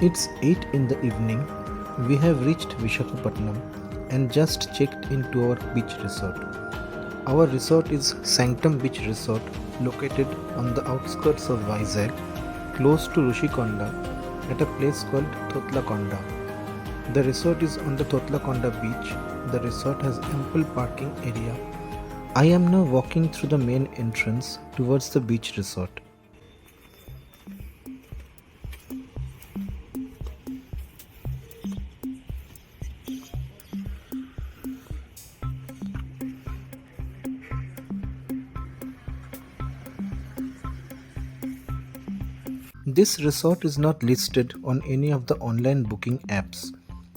It's 8 in the evening. We have reached Visakhapatnam and just checked into our beach resort. Our resort is Sanctum Beach Resort, located on the outskirts of Vizag, close to Rushikonda, at a place called Thotlakonda. The resort is on the Thotlakonda beach. The resort has ample parking area. I am now walking through the main entrance towards the beach resort. This resort is not listed on any of the online booking apps.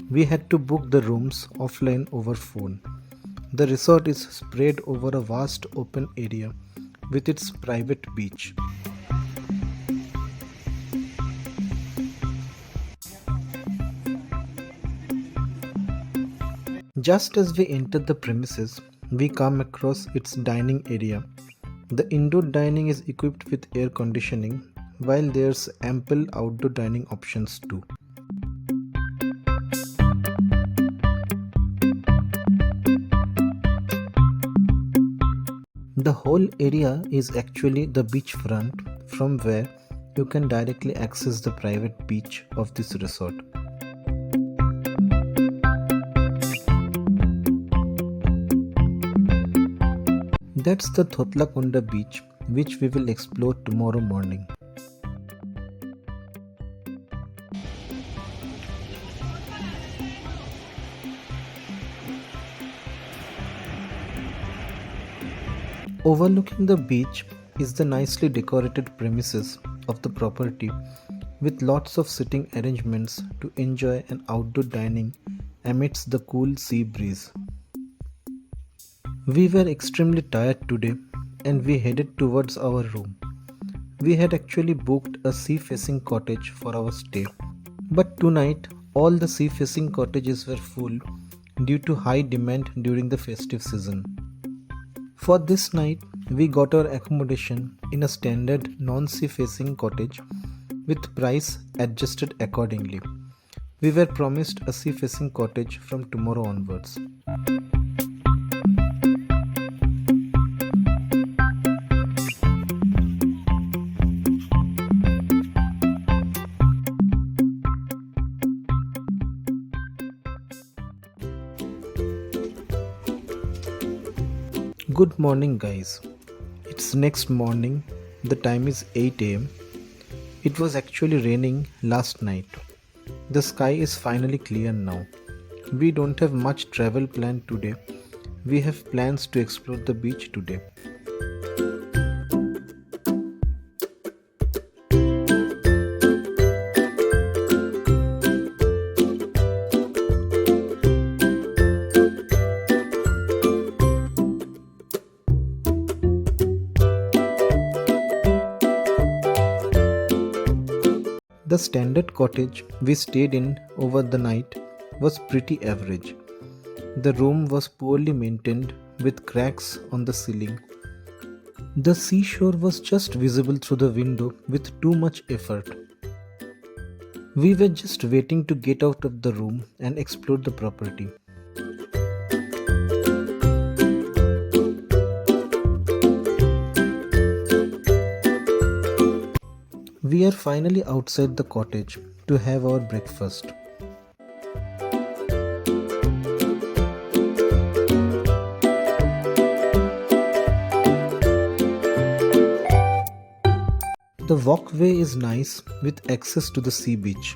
We had to book the rooms offline over phone. The resort is spread over a vast open area with its private beach. Just as we enter the premises, we come across its dining area. The indoor dining is equipped with air conditioning, while there's ample outdoor dining options too. The whole area is actually the beachfront, from where you can directly access the private beach of this resort. That's the Thotlakonda beach, which we will explore tomorrow morning. Overlooking the beach is the nicely decorated premises of the property, with lots of sitting arrangements to enjoy an outdoor dining amidst the cool sea breeze. We were extremely tired today and we headed towards our room. We had actually booked a sea-facing cottage for our stay, but tonight all the sea-facing cottages were full due to high demand during the festive season. For this night, we got our accommodation in a standard non-sea facing cottage with price adjusted accordingly. We were promised a sea facing cottage from tomorrow onwards. Good morning, guys. It's next morning. The time is 8 am. It was actually raining last night. The sky is finally clear now. We don't have much travel planned today. We have plans to explore the beach today. The standard cottage we stayed in over the night was pretty average. The room was poorly maintained with cracks on the ceiling. The seashore was just visible through the window with too much effort. We were just waiting to get out of the room and explore the property. We are finally outside the cottage to have our breakfast. The walkway is nice with access to the sea beach.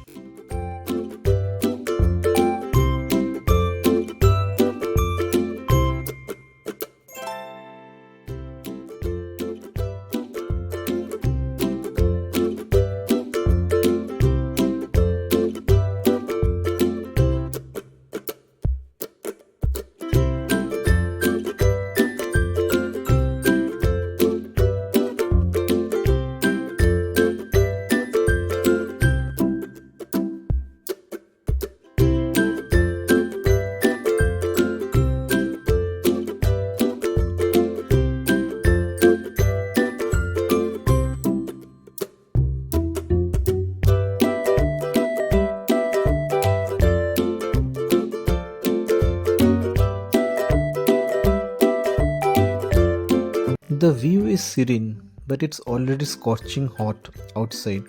The view is serene, but it's already scorching hot outside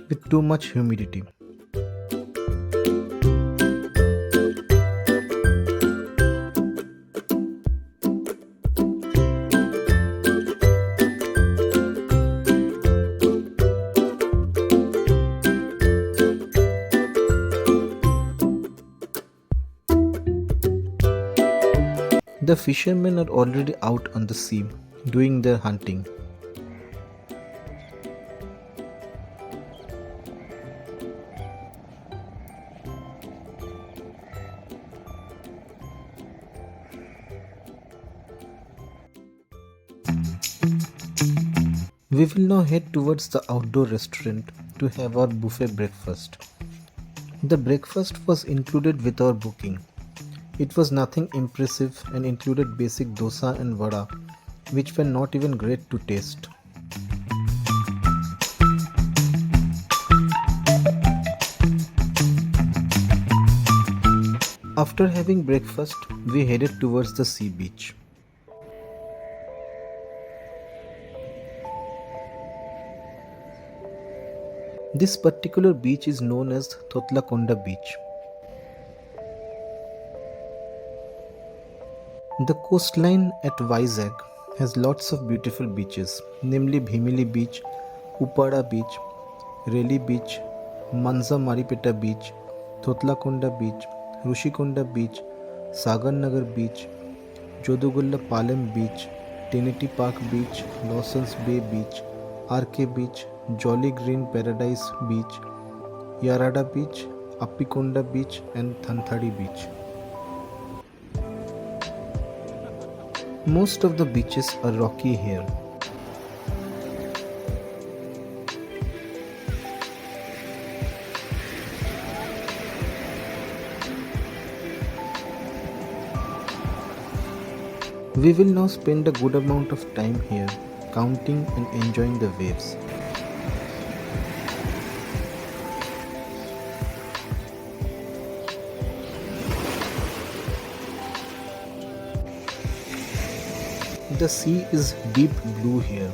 with too much humidity. The fishermen are already out on the sea doing their hunting. We will now head towards the outdoor restaurant to have our buffet breakfast. The breakfast was included with our booking. It was nothing impressive and included basic dosa and vada, which were not even great to taste. After having breakfast, we headed towards the sea beach. This particular beach is known as Thotlakonda beach. The coastline at Vizag has lots of beautiful beaches, namely Bhimili Beach, Upada Beach, Reli Beach, Manza Maripeta Beach, Thotlakonda Beach, Rushikonda Beach, Sagar Nagar Beach, Jodugulla Palem Beach, Trinity Park Beach, Lawson's Bay Beach, RK Beach, Jolly Green Paradise Beach, Yarada Beach, Appikonda Beach and Thanthadi Beach. Most of the beaches are rocky here. We will now spend a good amount of time here, counting and enjoying the waves. The sea is deep blue here.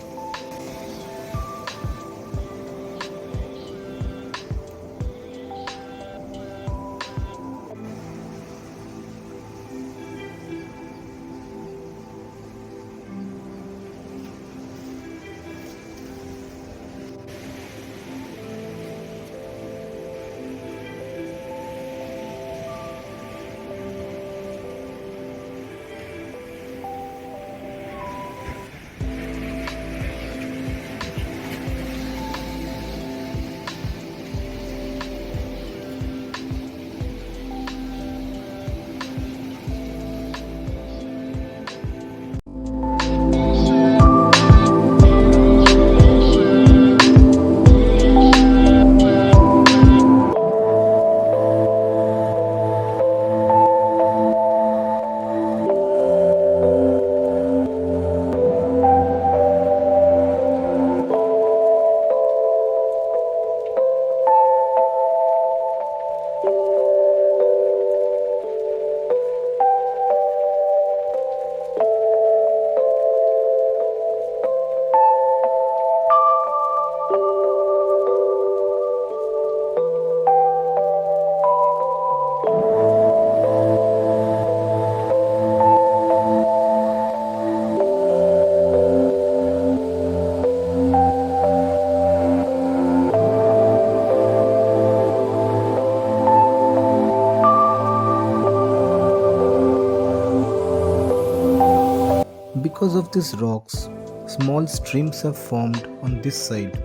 Because of these rocks, small streams have formed on this side.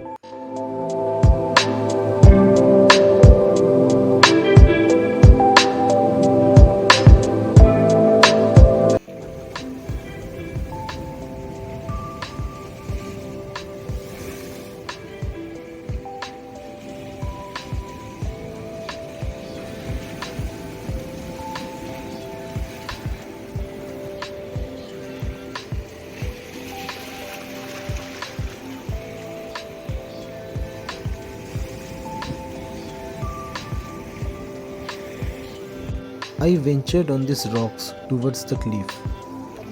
I ventured on these rocks towards the cliff.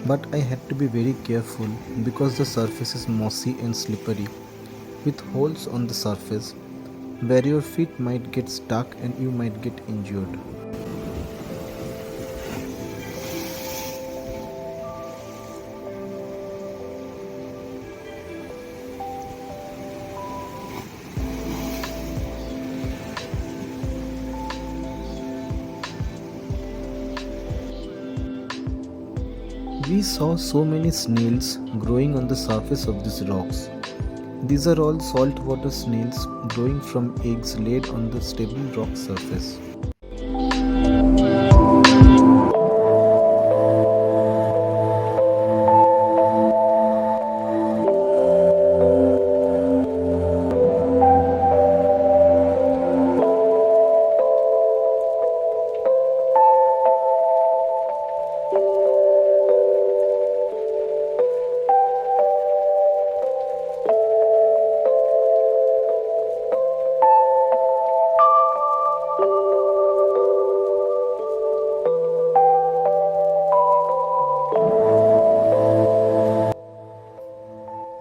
But I had to be very careful because the surface is mossy and slippery, with holes on the surface where your feet might get stuck and you might get injured. We saw so many snails growing on the surface of these rocks. These are all saltwater snails growing from eggs laid on the stable rock surface.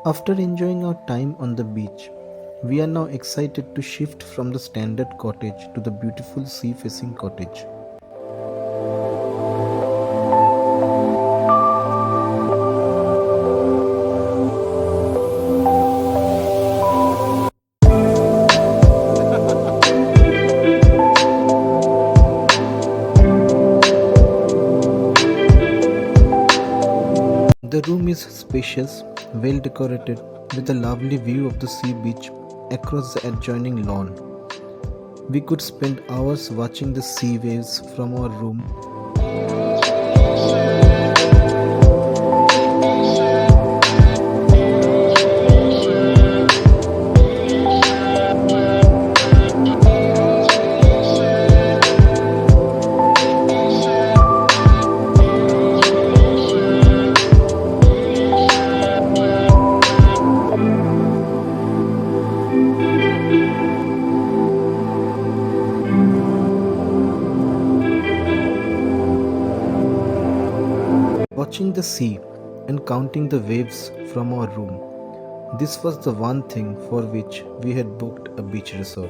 After enjoying our time on the beach, we are now excited to shift from the standard cottage to the beautiful sea facing cottage. The room is spacious, well decorated, with a lovely view of the sea beach across the adjoining lawn. We could spend hours watching the sea waves from our room. Watching the sea and counting the waves from our room. This was the one thing for which we had booked a beach resort.